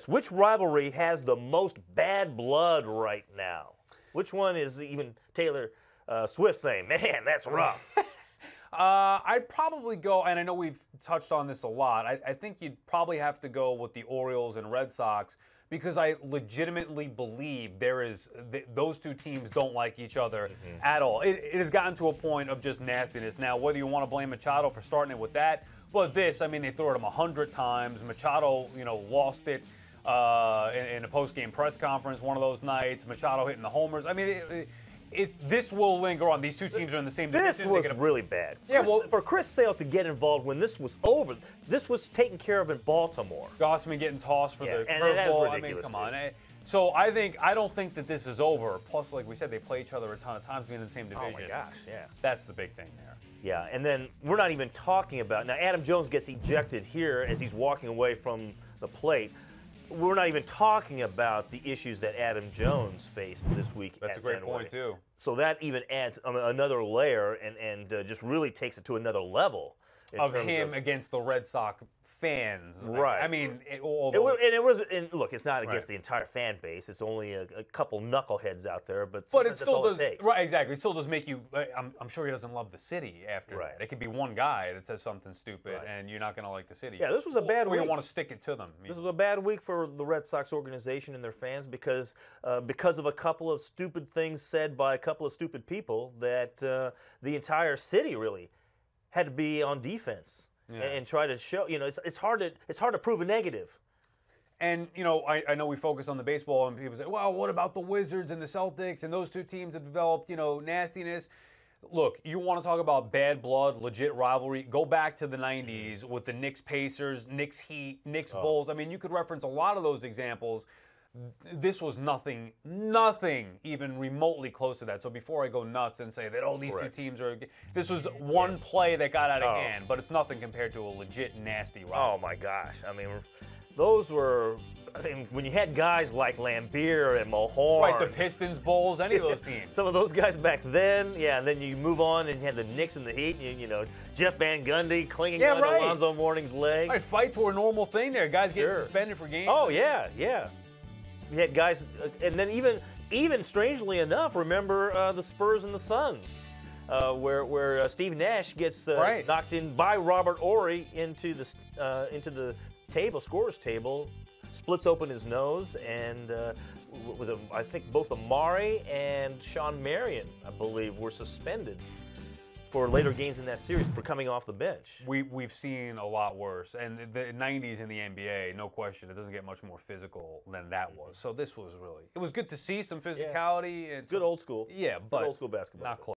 Which rivalry has the most bad blood right now? Which one is even Taylor Swift saying, man, that's rough? I'd probably go, and I know we've touched on this a lot, I think you'd probably have to go with the Orioles and Red Sox because I legitimately believe those two teams don't like each other at all. It has gotten to a point of just nastiness. Now, whether you want to blame Machado for starting it with that, but this, I mean, they threw at him 100 times. Machado, lost it in a post-game press conference one of those nights. Machado hitting the homers. I mean, this will linger on. These two teams are in the same division. This was really bad. Yeah, for Chris Sale to get involved when this was over, this was taken care of in Baltimore. Gossman getting tossed for the curveball. I mean, come on. So I don't think that this is over. Plus, like we said, they play each other a ton of times, being in the same division. Oh my gosh, yeah. That's the big thing there. Yeah, and then we're not even talking about now. Adam Jones gets ejected here as he's walking away from the plate. We're not even talking about the issues that Adam Jones faced this week. That's a great point, too. So that even adds another layer and just really takes it to another level. Of him against the Red Sox fans. Right. I mean, look, it's not against the entire fan base. It's only a couple knuckleheads out there, but it still does. Right, exactly. It still does make you. I'm sure he doesn't love the city after that. It could be one guy that says something stupid, and you're not going to like the city. Yeah, this was a bad week. Or you want to stick it to them. This was a bad week for the Red Sox organization and their fans because of a couple of stupid things said by a couple of stupid people that the entire city really had to be on defense. Yeah. And try to show, it's hard to prove a negative. And, I know we focus on the baseball and people say, well, what about the Wizards and the Celtics and those two teams that developed, nastiness? Look, you want to talk about bad blood, legit rivalry, go back to the 90s with the Knicks-Pacers, Knicks-Heat, Knicks-Bulls. I mean, you could reference a lot of those examples. This was nothing even remotely close to that. So before I go nuts and say that, these two teams are... This was one play that got out of hand, but it's nothing compared to a legit nasty rivalry. Oh, my gosh. I mean, those were... when you had guys like Lambeer and Mulholland... Right, the Pistons, Bulls, any of those teams. Some of those guys back then, and then you move on and you had the Knicks and the Heat, and Jeff Van Gundy clinging on to Alonzo Mourning's leg. Right, fights were a normal thing there. Guys getting suspended for games. Oh, yeah. We had guys, and then even strangely enough, remember the Spurs and the Suns, where Steve Nash gets knocked in by Robert Horry into the scorer's table, splits open his nose, and I think both Amari and Sean Marion, I believe, were suspended for later games in that series for coming off the bench. We've seen a lot worse. And the 90s in the NBA, no question, it doesn't get much more physical than that was. So this was really, it was good to see some physicality. It's good old school. Yeah, but good old school basketball. Not close.